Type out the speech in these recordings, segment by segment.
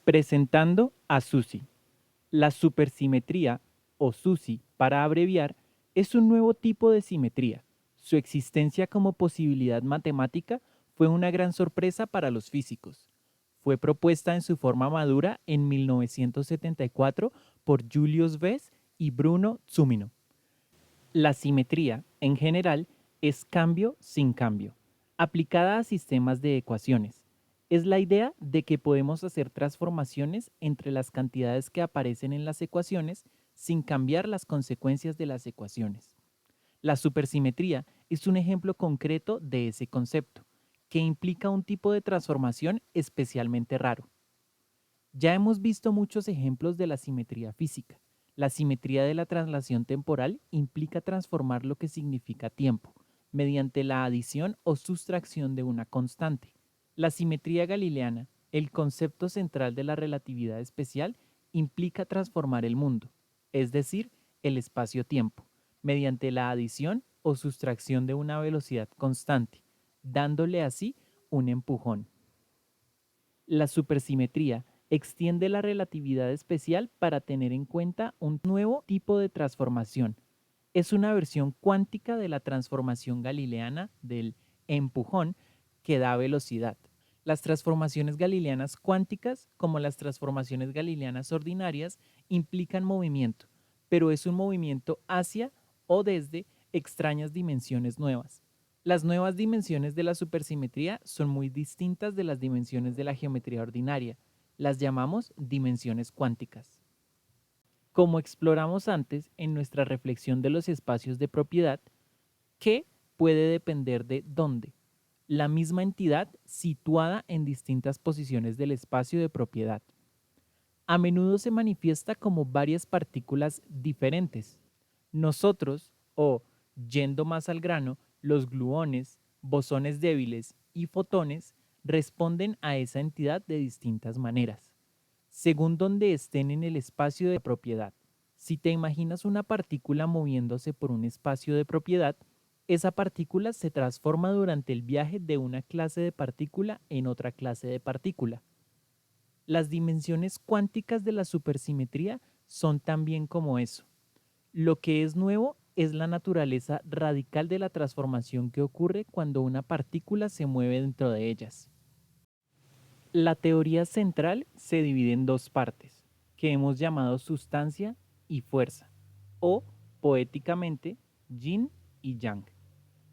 Presentando a SUSY. La supersimetría, o SUSY para abreviar, es un nuevo tipo de simetría. Su existencia como posibilidad matemática fue una gran sorpresa para los físicos. Fue propuesta en su forma madura en 1974 por Julius Bess y Bruno Zumino. La simetría, en general, es cambio sin cambio, aplicada a sistemas de ecuaciones. Es la idea de que podemos hacer transformaciones entre las cantidades que aparecen en las ecuaciones sin cambiar las consecuencias de las ecuaciones. La supersimetría es un ejemplo concreto de ese concepto, que implica un tipo de transformación especialmente raro. Ya hemos visto muchos ejemplos de la simetría física. La simetría de la traslación temporal implica transformar lo que significa tiempo, mediante la adición o sustracción de una constante. La simetría galileana, el concepto central de la relatividad especial, implica transformar el mundo, es decir, el espacio-tiempo, mediante la adición o sustracción de una velocidad constante, dándole así un empujón. La supersimetría extiende la relatividad especial para tener en cuenta un nuevo tipo de transformación. Es una versión cuántica de la transformación galileana del empujón que da velocidad. Las transformaciones galileanas cuánticas, como las transformaciones galileanas ordinarias, implican movimiento, pero es un movimiento hacia o desde extrañas dimensiones nuevas. Las nuevas dimensiones de la supersimetría son muy distintas de las dimensiones de la geometría ordinaria. Las llamamos dimensiones cuánticas. Como exploramos antes en nuestra reflexión de los espacios de propiedad, ¿qué puede depender de dónde? La misma entidad situada en distintas posiciones del espacio de propiedad. A menudo se manifiesta como varias partículas diferentes. Nosotros, o yendo más al grano, los gluones, bosones débiles y fotones responden a esa entidad de distintas maneras, según donde estén en el espacio de propiedad. Si te imaginas una partícula moviéndose por un espacio de propiedad, esa partícula se transforma durante el viaje de una clase de partícula en otra clase de partícula. Las dimensiones cuánticas de la supersimetría son también como eso. Lo que es nuevo es la naturaleza radical de la transformación que ocurre cuando una partícula se mueve dentro de ellas. La teoría central se divide en dos partes, que hemos llamado sustancia y fuerza, o, poéticamente, yin y yang.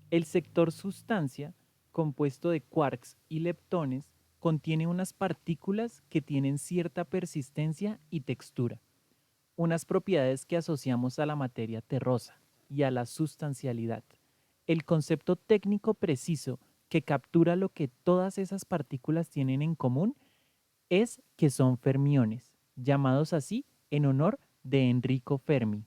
El sector sustancia, compuesto de quarks y leptones, contiene unas partículas que tienen cierta persistencia y textura, unas propiedades que asociamos a la materia terrosa y a la sustancialidad. El concepto técnico preciso que captura lo que todas esas partículas tienen en común es que son fermiones, llamados así en honor de Enrico Fermi.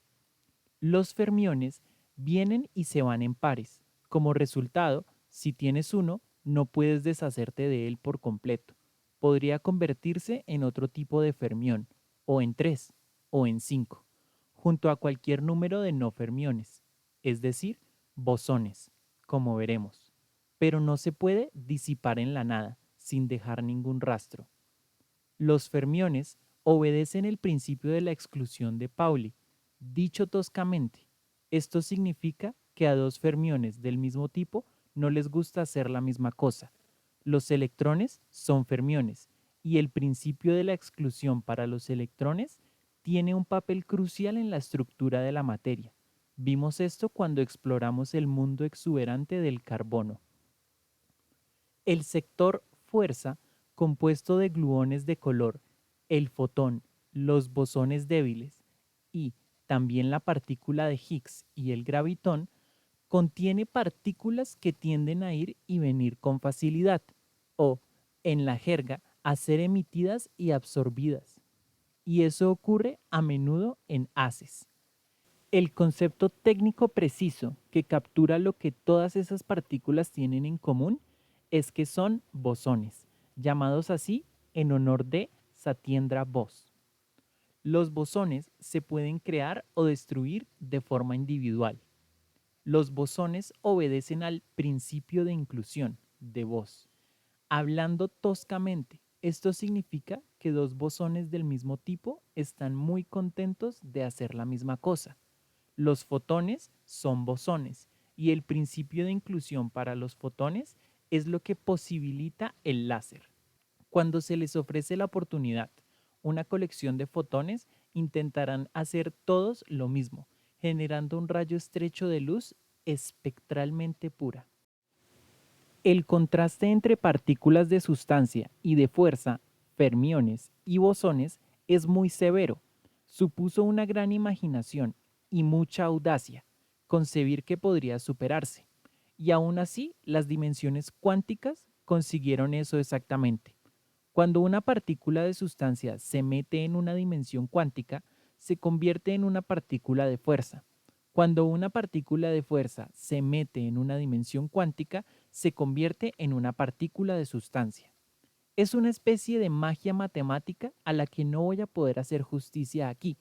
Los fermiones vienen y se van en pares. Como resultado, si tienes uno, no puedes deshacerte de él por completo. Podría convertirse en otro tipo de fermión, o en tres, o en cinco, junto a cualquier número de no fermiones, es decir, bosones, como veremos. Pero no se puede disipar en la nada, sin dejar ningún rastro. Los fermiones obedecen el principio de la exclusión de Pauli. Dicho toscamente, esto significa que a dos fermiones del mismo tipo no les gusta hacer la misma cosa. Los electrones son fermiones y el principio de la exclusión para los electrones tiene un papel crucial en la estructura de la materia. Vimos esto cuando exploramos el mundo exuberante del carbono. El sector fuerza, compuesto de gluones de color, el fotón, los bosones débiles y también la partícula de Higgs y el gravitón, contiene partículas que tienden a ir y venir con facilidad, o, en la jerga, a ser emitidas y absorbidas. Y eso ocurre a menudo en haces. El concepto técnico preciso que captura lo que todas esas partículas tienen en común es que son bosones, llamados así en honor de Satyendra Bose. Los bosones se pueden crear o destruir de forma individual. Los bosones obedecen al principio de inclusión de Bose. Hablando toscamente, Esto significa que dos bosones del mismo tipo están muy contentos de hacer la misma cosa. Los fotones son bosones y el principio de inclusión para los fotones es lo que posibilita el láser. Cuando se les ofrece la oportunidad, una colección de fotones intentarán hacer todos lo mismo, generando un rayo estrecho de luz espectralmente pura. El contraste entre partículas de sustancia y de fuerza, fermiones y bosones es muy severo. Supuso una gran imaginación y mucha audacia concebir que podría superarse. Y aún así, las dimensiones cuánticas consiguieron eso exactamente. Cuando una partícula de sustancia se mete en una dimensión cuántica, se convierte en una partícula de fuerza. Cuando una partícula de fuerza se mete en una dimensión cuántica, se convierte en una partícula de sustancia. Es una especie de magia matemática a la que no voy a poder hacer justicia aquí,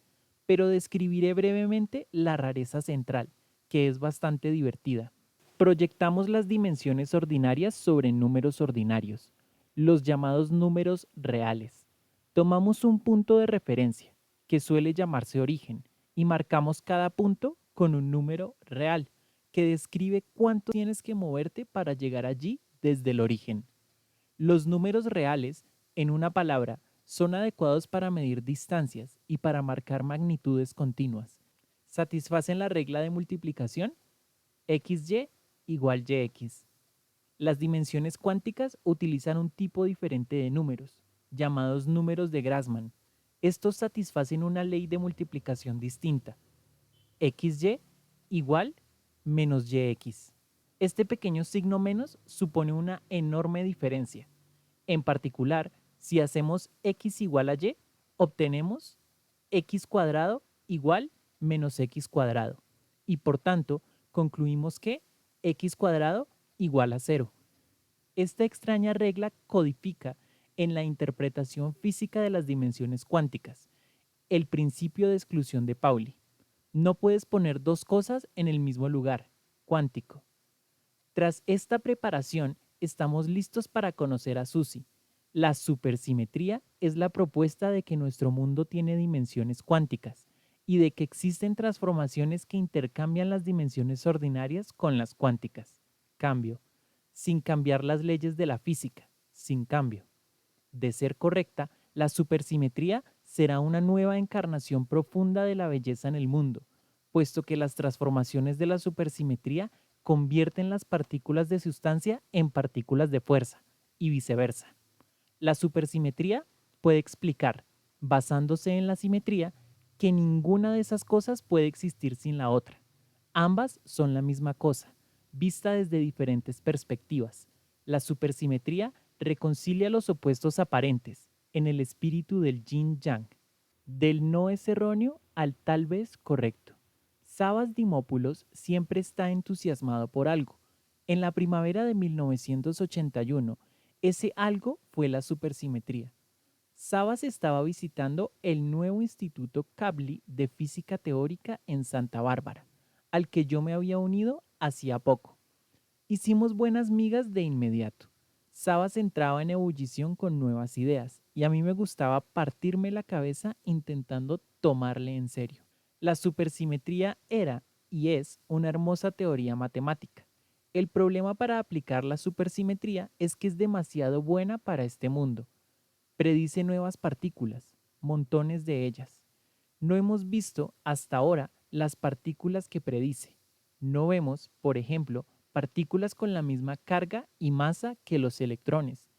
pero describiré brevemente la rareza central, que es bastante divertida. Proyectamos las dimensiones ordinarias sobre números ordinarios, los llamados números reales. Tomamos un punto de referencia, que suele llamarse origen, y marcamos cada punto con un número real, que describe cuánto tienes que moverte para llegar allí desde el origen. Los números reales, en una palabra, son adecuados para medir distancias y para marcar magnitudes continuas. ¿Satisfacen la regla de multiplicación? XY igual YX. Las dimensiones cuánticas utilizan un tipo diferente de números, llamados números de Grassmann. Estos satisfacen una ley de multiplicación distinta. XY igual menos YX. Este pequeño signo menos supone una enorme diferencia. En particular, si hacemos x igual a y, obtenemos x cuadrado igual menos x cuadrado. Y por tanto, concluimos que x cuadrado igual a 0. Esta extraña regla codifica en la interpretación física de las dimensiones cuánticas el principio de exclusión de Pauli. No puedes poner dos cosas en el mismo lugar, cuántico. Tras esta preparación, estamos listos para conocer a Susi. La supersimetría es la propuesta de que nuestro mundo tiene dimensiones cuánticas y de que existen transformaciones que intercambian las dimensiones ordinarias con las cuánticas. Cambio. Sin cambiar las leyes de la física. Sin cambio. De ser correcta, la supersimetría será una nueva encarnación profunda de la belleza en el mundo, puesto que las transformaciones de la supersimetría convierten las partículas de sustancia en partículas de fuerza, y viceversa. La supersimetría puede explicar, basándose en la simetría, que ninguna de esas cosas puede existir sin la otra. Ambas son la misma cosa, vista desde diferentes perspectivas. La supersimetría reconcilia los opuestos aparentes en el espíritu del yin-yang, del no es erróneo al tal vez correcto. Savas Dimopoulos siempre está entusiasmado por algo. En la primavera de 1981, ese algo fue la supersimetría. Savas estaba visitando el nuevo Instituto Kavli de Física Teórica en Santa Bárbara, al que yo me había unido hacía poco. Hicimos buenas migas de inmediato. Sabas entraba en ebullición con nuevas ideas y a mí me gustaba partirme la cabeza intentando tomarle en serio. La supersimetría era y es una hermosa teoría matemática. El problema para aplicar la supersimetría es que es demasiado buena para este mundo. Predice nuevas partículas, montones de ellas. No hemos visto hasta ahora las partículas que predice. No vemos, por ejemplo, partículas con la misma carga y masa que los electrones,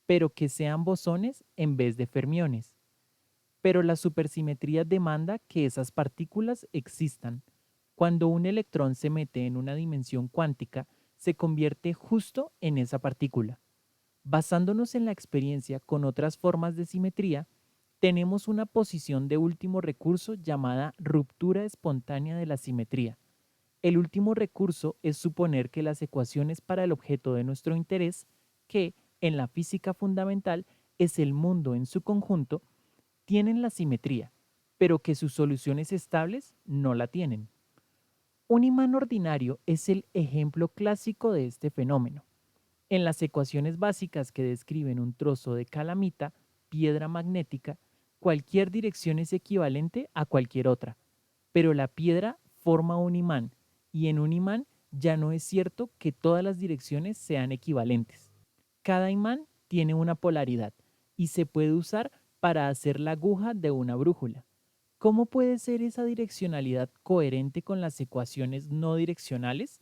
pero que sean bosones en vez de fermiones. Pero la supersimetría demanda que esas partículas existan. Cuando un electrón se mete en una dimensión cuántica, se convierte justo en esa partícula. Basándonos en la experiencia con otras formas de simetría, tenemos una posición de último recurso llamada ruptura espontánea de la simetría. El último recurso es suponer que las ecuaciones para el objeto de nuestro interés, que, en la física fundamental, es el mundo en su conjunto, tienen la simetría, pero que sus soluciones estables no la tienen. Un imán ordinario es el ejemplo clásico de este fenómeno. En las ecuaciones básicas que describen un trozo de calamita, piedra magnética, cualquier dirección es equivalente a cualquier otra, pero la piedra forma un imán y en un imán ya no es cierto que todas las direcciones sean equivalentes. Cada imán tiene una polaridad y se puede usar para hacer la aguja de una brújula. ¿Cómo puede ser esa direccionalidad coherente con las ecuaciones no direccionales?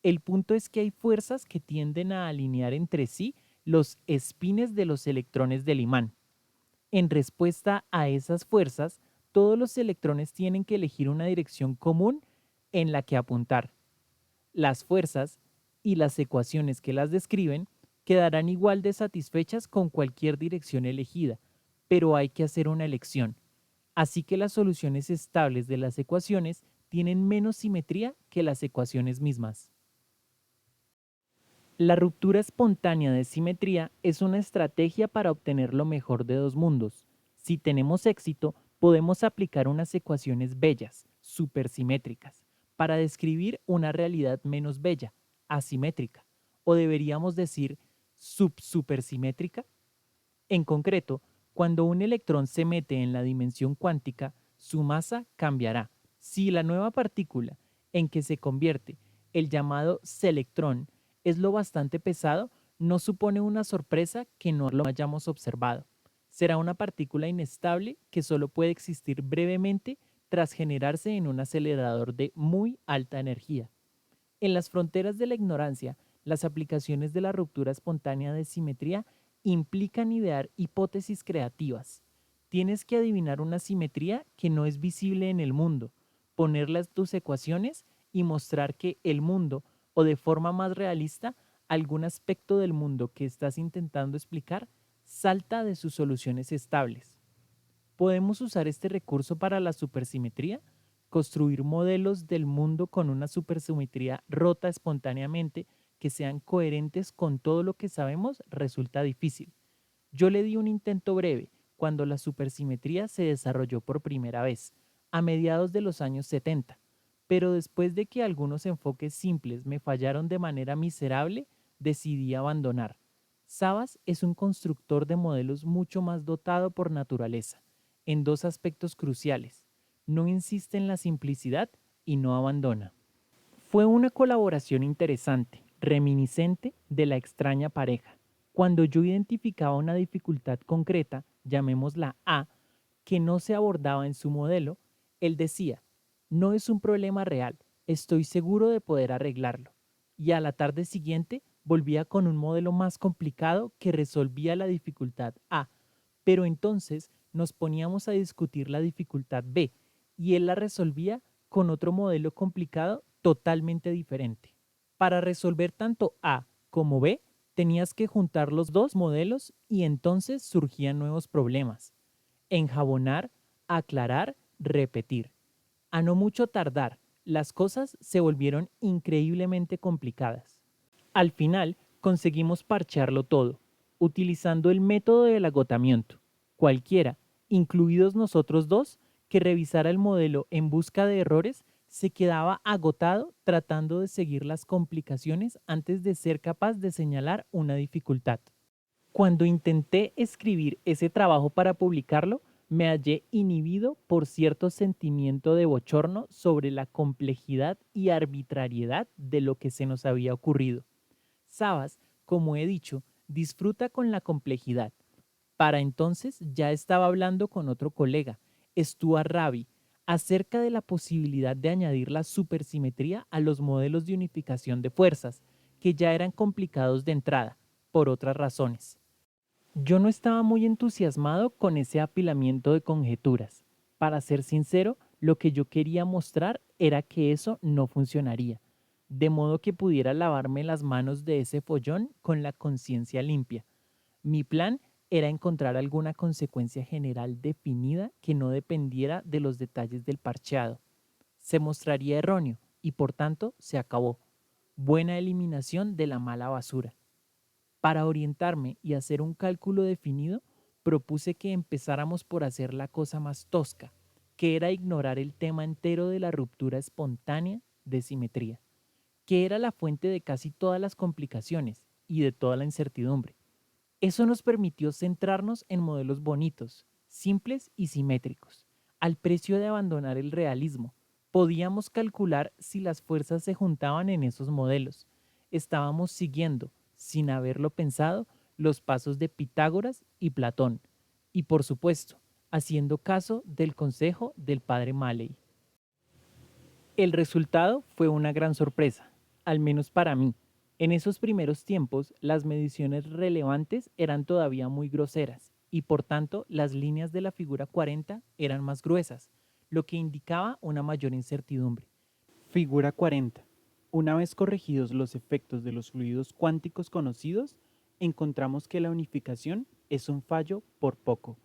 El punto es que hay fuerzas que tienden a alinear entre sí los espines de los electrones del imán. En respuesta a esas fuerzas, todos los electrones tienen que elegir una dirección común en la que apuntar. Las fuerzas y las ecuaciones que las describen quedarán igual de satisfechas con cualquier dirección elegida, pero hay que hacer una elección. Así que las soluciones estables de las ecuaciones tienen menos simetría que las ecuaciones mismas. La ruptura espontánea de simetría es una estrategia para obtener lo mejor de dos mundos. Si tenemos éxito, podemos aplicar unas ecuaciones bellas, supersimétricas, para describir una realidad menos bella, asimétrica, o deberíamos decir subsupersimétrica. En concreto, cuando un electrón se mete en la dimensión cuántica, su masa cambiará. Si la nueva partícula en que se convierte, el llamado selectrón, es lo bastante pesado, no supone una sorpresa que no lo hayamos observado. Será una partícula inestable que solo puede existir brevemente tras generarse en un acelerador de muy alta energía. En las fronteras de la ignorancia, las aplicaciones de la ruptura espontánea de simetría implican idear hipótesis creativas. Tienes que adivinar una simetría que no es visible en el mundo, ponerla en tus ecuaciones y mostrar que el mundo, o de forma más realista, algún aspecto del mundo que estás intentando explicar, salta de sus soluciones estables. Podemos usar este recurso para la supersimetría, construir modelos del mundo con una supersimetría rota espontáneamente que sean coherentes con todo lo que sabemos resulta difícil. Yo le di un intento breve cuando la supersimetría se desarrolló por primera vez, a mediados de los años 70, pero después de que algunos enfoques simples me fallaron de manera miserable, decidí abandonar. Sabas es un constructor de modelos mucho más dotado por naturaleza, en dos aspectos cruciales. No insiste en la simplicidad y no abandona. Fue una colaboración interesante, reminiscente de la extraña pareja. Cuando yo identificaba una dificultad concreta, llamémosla A, que no se abordaba en su modelo, él decía, no es un problema real, estoy seguro de poder arreglarlo. Y a la tarde siguiente volvía con un modelo más complicado que resolvía la dificultad A, pero entonces nos poníamos a discutir la dificultad B y él la resolvía con otro modelo complicado totalmente diferente. Para resolver tanto A como B, tenías que juntar los dos modelos y entonces surgían nuevos problemas. Enjabonar, aclarar, repetir. A no mucho tardar, las cosas se volvieron increíblemente complicadas. Al final, conseguimos parchearlo todo, utilizando el método del agotamiento. Cualquiera, incluidos nosotros dos, que revisara el modelo en busca de errores, se quedaba agotado tratando de seguir las complicaciones antes de ser capaz de señalar una dificultad. Cuando intenté escribir ese trabajo para publicarlo, me hallé inhibido por cierto sentimiento de bochorno sobre la complejidad y arbitrariedad de lo que se nos había ocurrido. Sabas, como he dicho, disfruta con la complejidad. Para entonces ya estaba hablando con otro colega, Stuart Rabi, acerca de la posibilidad de añadir la supersimetría a los modelos de unificación de fuerzas, que ya eran complicados de entrada, por otras razones. Yo no estaba muy entusiasmado con ese apilamiento de conjeturas. Para ser sincero, lo que yo quería mostrar era que eso no funcionaría, de modo que pudiera lavarme las manos de ese follón con la conciencia limpia. Mi plan era encontrar alguna consecuencia general definida que no dependiera de los detalles del parcheado. Se mostraría erróneo y por tanto se acabó. Buena eliminación de la mala basura. Para orientarme y hacer un cálculo definido, propuse que empezáramos por hacer la cosa más tosca, que era ignorar el tema entero de la ruptura espontánea de simetría, que era la fuente de casi todas las complicaciones, y de toda la incertidumbre. Eso nos permitió centrarnos en modelos bonitos, simples y simétricos, al precio de abandonar el realismo. Podíamos calcular si las fuerzas se juntaban en esos modelos. Estábamos siguiendo, sin haberlo pensado, los pasos de Pitágoras y Platón, y por supuesto, haciendo caso del consejo del padre Maley. El resultado fue una gran sorpresa, al menos para mí. En esos primeros tiempos, las mediciones relevantes eran todavía muy groseras y por tanto las líneas de la figura 40 eran más gruesas, lo que indicaba una mayor incertidumbre. Figura 40. Una vez corregidos los efectos de los fluidos cuánticos conocidos, encontramos que la unificación es un fallo por poco.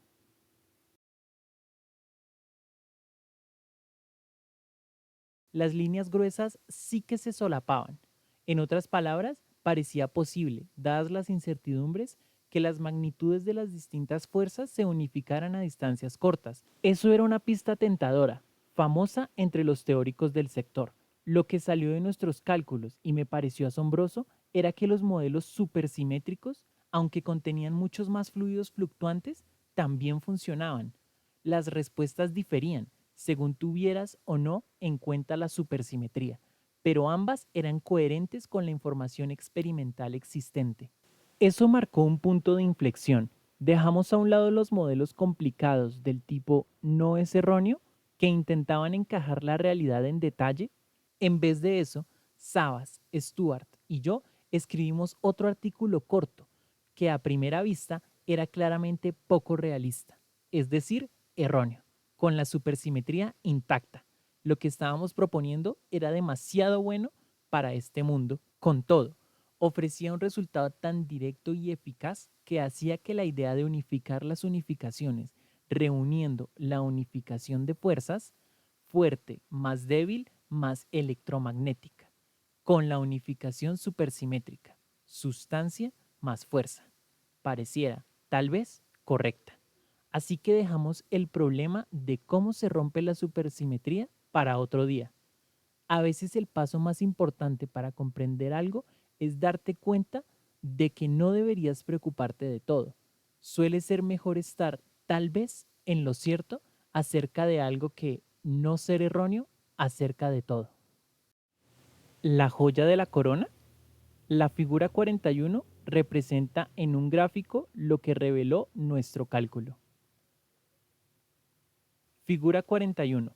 Las líneas gruesas sí que se solapaban. En otras palabras, parecía posible, dadas las incertidumbres, que las magnitudes de las distintas fuerzas se unificaran a distancias cortas. Eso era una pista tentadora, famosa entre los teóricos del sector. Lo que salió de nuestros cálculos y me pareció asombroso era que los modelos supersimétricos, aunque contenían muchos más fluidos fluctuantes, también funcionaban. Las respuestas diferían según tuvieras o no en cuenta la supersimetría, pero ambas eran coherentes con la información experimental existente. Eso marcó un punto de inflexión. Dejamos a un lado los modelos complicados del tipo no es erróneo que intentaban encajar la realidad en detalle. En vez de eso, Sabas, Stuart y yo escribimos otro artículo corto que a primera vista era claramente poco realista, es decir, erróneo, con la supersimetría intacta. Lo que estábamos proponiendo era demasiado bueno para este mundo. Con todo, ofrecía un resultado tan directo y eficaz que hacía que la idea de unificar las unificaciones, reuniendo la unificación de fuerzas, fuerte más débil más electromagnética, con la unificación supersimétrica, sustancia más fuerza, pareciera, tal vez, correcta. Así que dejamos el problema de cómo se rompe la supersimetría para otro día. A veces el paso más importante para comprender algo es darte cuenta de que no deberías preocuparte de todo. Suele ser mejor estar, tal vez, en lo cierto acerca de algo que no ser erróneo acerca de todo. La joya de la corona. La figura 41 representa en un gráfico lo que reveló nuestro cálculo. Figura 41.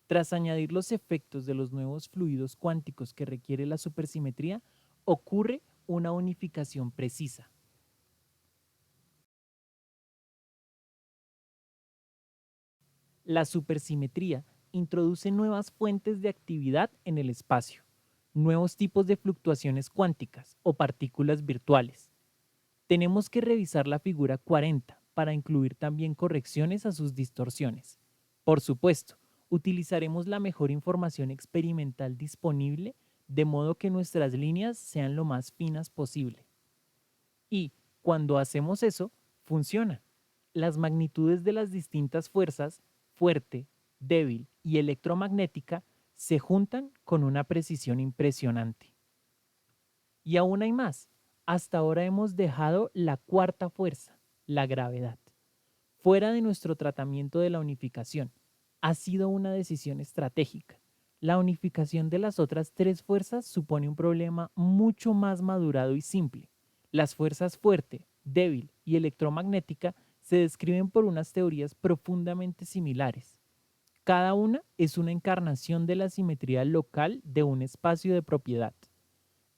Tras añadir los efectos de los nuevos fluidos cuánticos que requiere la supersimetría, ocurre una unificación precisa. La supersimetría introduce nuevas fuentes de actividad en el espacio, nuevos tipos de fluctuaciones cuánticas o partículas virtuales. Tenemos que revisar la figura 40 para incluir también correcciones a sus distorsiones. Por supuesto, utilizaremos la mejor información experimental disponible de modo que nuestras líneas sean lo más finas posible. Y cuando hacemos eso, funciona. Las magnitudes de las distintas fuerzas, fuerte, débil y electromagnética, se juntan con una precisión impresionante. Y aún hay más. Hasta ahora hemos dejado la cuarta fuerza, la gravedad, fuera de nuestro tratamiento de la unificación. Ha sido una decisión estratégica. La unificación de las otras tres fuerzas supone un problema mucho más madurado y simple. Las fuerzas fuerte, débil y electromagnética se describen por unas teorías profundamente similares. Cada una es una encarnación de la simetría local de un espacio de propiedad.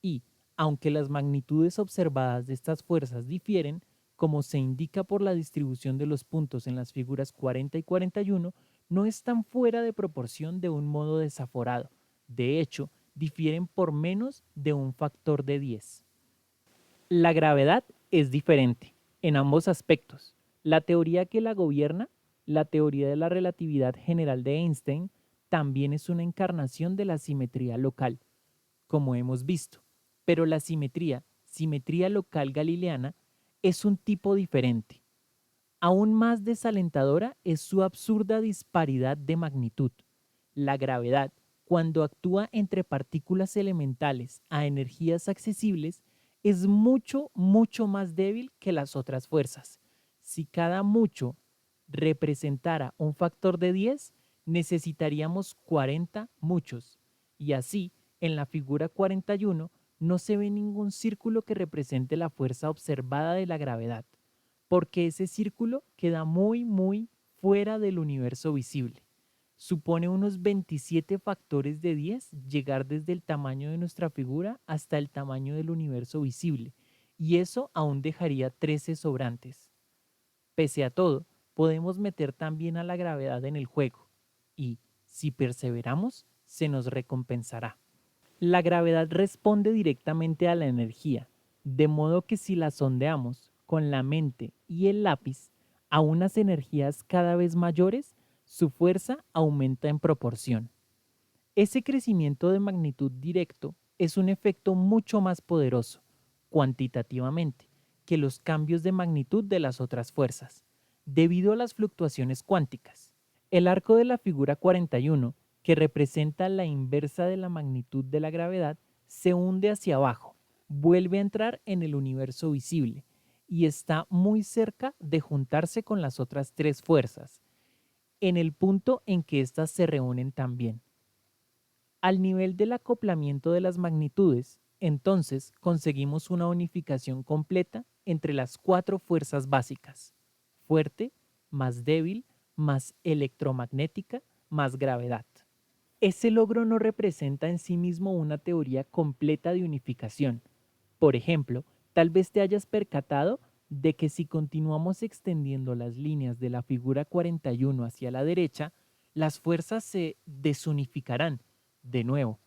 Y, aunque las magnitudes observadas de estas fuerzas difieren, como se indica por la distribución de los puntos en las figuras 40 y 41, no están fuera de proporción de un modo desaforado. De hecho, difieren por menos de un factor de 10. La gravedad es diferente en ambos aspectos. La teoría que la gobierna, la teoría de la relatividad general de Einstein, también es una encarnación de la simetría local, como hemos visto. Pero la simetría local galileana, es un tipo diferente. Aún más desalentadora es su absurda disparidad de magnitud. La gravedad, cuando actúa entre partículas elementales a energías accesibles, es mucho, mucho más débil que las otras fuerzas. Si cada mucho representara un factor de 10, necesitaríamos 40 muchos. Y así, en la figura 41, no se ve ningún círculo que represente la fuerza observada de la gravedad, porque ese círculo queda muy, muy fuera del universo visible. Supone unos 27 factores de 10 llegar desde el tamaño de nuestra figura hasta el tamaño del universo visible, y eso aún dejaría 13 sobrantes. Pese a todo, podemos meter también a la gravedad en el juego, y, si perseveramos, se nos recompensará. La gravedad responde directamente a la energía, de modo que si la sondeamos con la mente y el lápiz a unas energías cada vez mayores, su fuerza aumenta en proporción. Ese crecimiento de magnitud directo es un efecto mucho más poderoso, cuantitativamente, que los cambios de magnitud de las otras fuerzas, debido a las fluctuaciones cuánticas. El arco de la figura 41, que representa la inversa de la magnitud de la gravedad, se hunde hacia abajo, vuelve a entrar en el universo visible y está muy cerca de juntarse con las otras tres fuerzas, en el punto en que éstas se reúnen también. Al nivel del acoplamiento de las magnitudes, entonces conseguimos una unificación completa entre las cuatro fuerzas básicas: fuerte, más débil, más electromagnética, más gravedad. Ese logro no representa en sí mismo una teoría completa de unificación. Por ejemplo, tal vez te hayas percatado de que si continuamos extendiendo las líneas de la figura 41 hacia la derecha, las fuerzas se desunificarán de nuevo.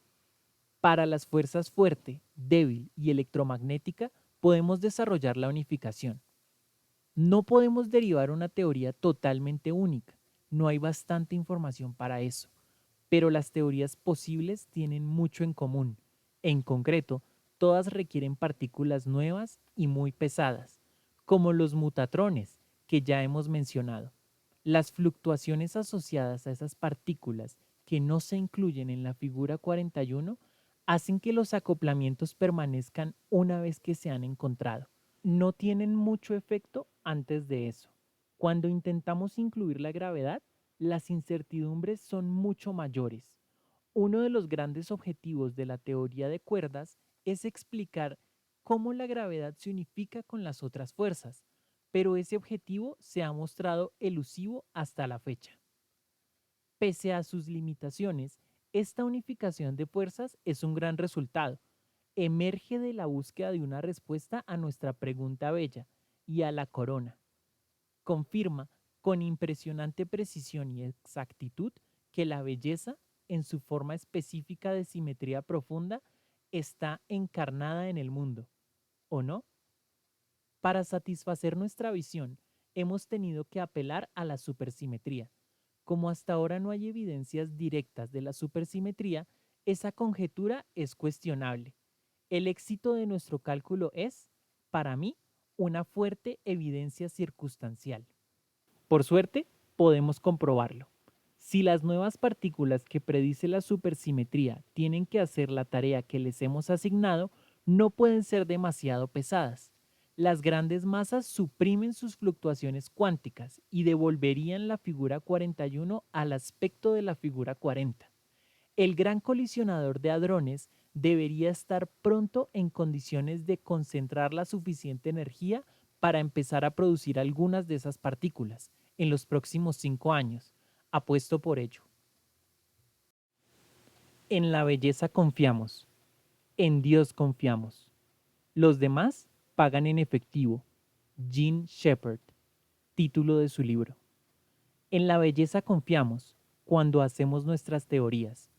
Para las fuerzas fuerte, débil y electromagnética podemos desarrollar la unificación. No podemos derivar una teoría totalmente única, no hay bastante información para eso, pero las teorías posibles tienen mucho en común. En concreto, todas requieren partículas nuevas y muy pesadas, como los mutatrones que ya hemos mencionado. Las fluctuaciones asociadas a esas partículas que no se incluyen en la figura 41 hacen que los acoplamientos permanezcan una vez que se han encontrado. No tienen mucho efecto antes de eso. Cuando intentamos incluir la gravedad, las incertidumbres son mucho mayores. Uno de los grandes objetivos de la teoría de cuerdas es explicar cómo la gravedad se unifica con las otras fuerzas, pero ese objetivo se ha mostrado elusivo hasta la fecha. Pese a sus limitaciones, esta unificación de fuerzas es un gran resultado. Emerge de la búsqueda de una respuesta a nuestra pregunta bella y a la corona. Confirma con impresionante precisión y exactitud que la belleza, en su forma específica de simetría profunda, está encarnada en el mundo, ¿o no? Para satisfacer nuestra visión, hemos tenido que apelar a la supersimetría. Como hasta ahora no hay evidencias directas de la supersimetría, esa conjetura es cuestionable. El éxito de nuestro cálculo es, para mí, una fuerte evidencia circunstancial. Por suerte, podemos comprobarlo. Si las nuevas partículas que predice la supersimetría tienen que hacer la tarea que les hemos asignado, no pueden ser demasiado pesadas. Las grandes masas suprimen sus fluctuaciones cuánticas y devolverían la figura 41 al aspecto de la figura 40. El gran colisionador de hadrones debería estar pronto en condiciones de concentrar la suficiente energía para empezar a producir algunas de esas partículas en los próximos 5 años. Apuesto por ello. En la belleza confiamos, en Dios confiamos. Los demás pagan en efectivo. Jean Shepherd, título de su libro. En la belleza confiamos cuando hacemos nuestras teorías,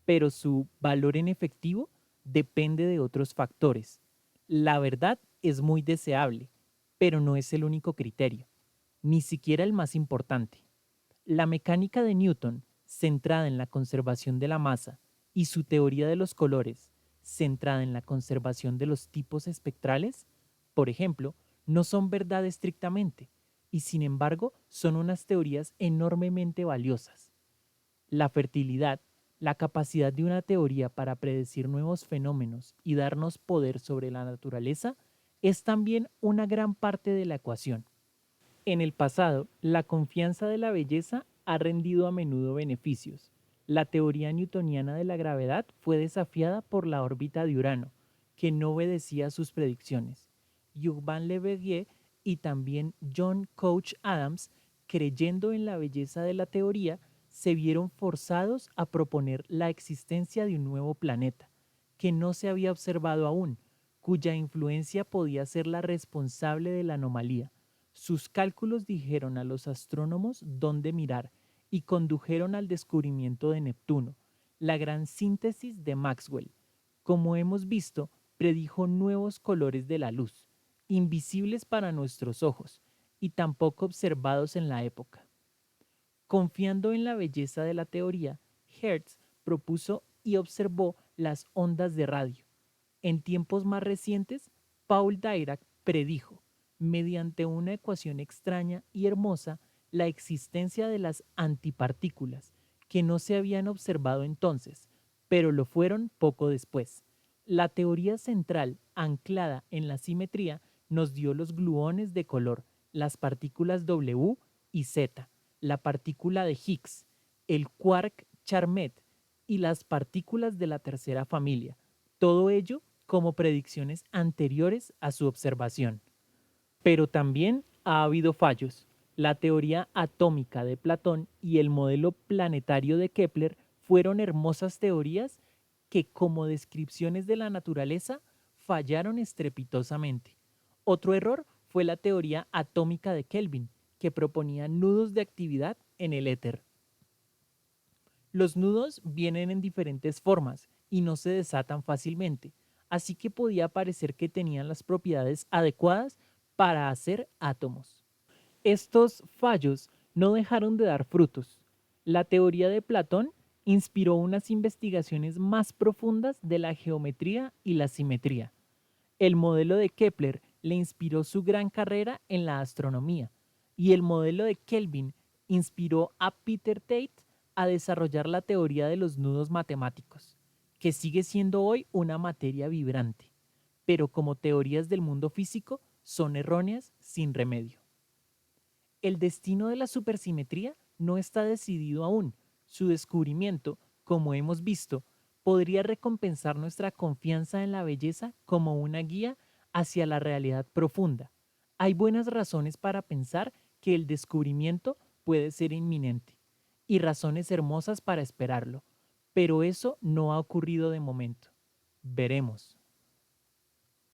pero su valor en efectivo depende de otros factores. La verdad es muy deseable, pero no es el único criterio, ni siquiera el más importante. La mecánica de Newton, centrada en la conservación de la masa, y su teoría de los colores, centrada en la conservación de los tipos espectrales, por ejemplo, no son verdad estrictamente, y sin embargo son unas teorías enormemente valiosas. La fertilidad, La capacidad de una teoría para predecir nuevos fenómenos y darnos poder sobre la naturaleza es también una gran parte de la ecuación. En el pasado, la confianza de la belleza ha rendido a menudo beneficios. La teoría newtoniana de la gravedad fue desafiada por la órbita de Urano, que no obedecía a sus predicciones. Urbain Le Verrier y también John Couch Adams, creyendo en la belleza de la teoría, se vieron forzados a proponer la existencia de un nuevo planeta, que no se había observado aún, cuya influencia podía ser la responsable de la anomalía. Sus cálculos dijeron a los astrónomos dónde mirar y condujeron al descubrimiento de Neptuno, la gran síntesis de Maxwell. Como hemos visto, predijo nuevos colores de la luz, invisibles para nuestros ojos y tampoco observados en la época. Confiando en la belleza de la teoría, Hertz propuso y observó las ondas de radio. En tiempos más recientes, Paul Dirac predijo, mediante una ecuación extraña y hermosa, la existencia de las antipartículas, que no se habían observado entonces, pero lo fueron poco después. La teoría central, anclada en la simetría, nos dio los gluones de color, las partículas W y Z, la partícula de Higgs, el quark Charmet y las partículas de la tercera familia. Todo ello como predicciones anteriores a su observación. Pero también ha habido fallos. La teoría atómica de Platón y el modelo planetario de Kepler fueron hermosas teorías que, como descripciones de la naturaleza, fallaron estrepitosamente. Otro error fue la teoría atómica de Kelvin, que proponía nudos de actividad en el éter. Los nudos vienen en diferentes formas y no se desatan fácilmente, así que podía parecer que tenían las propiedades adecuadas para hacer átomos. Estos fallos no dejaron de dar frutos. La teoría de Platón inspiró unas investigaciones más profundas de la geometría y la simetría. El modelo de Kepler le inspiró su gran carrera en la astronomía, y el modelo de Kelvin inspiró a Peter Tate a desarrollar la teoría de los nudos matemáticos, que sigue siendo hoy una materia vibrante, pero como teorías del mundo físico son erróneas sin remedio. El destino de la supersimetría no está decidido aún. Su descubrimiento, como hemos visto, podría recompensar nuestra confianza en la belleza como una guía hacia la realidad profunda. Hay buenas razones para pensar que el descubrimiento puede ser inminente y razones hermosas para esperarlo, pero eso no ha ocurrido de momento. Veremos.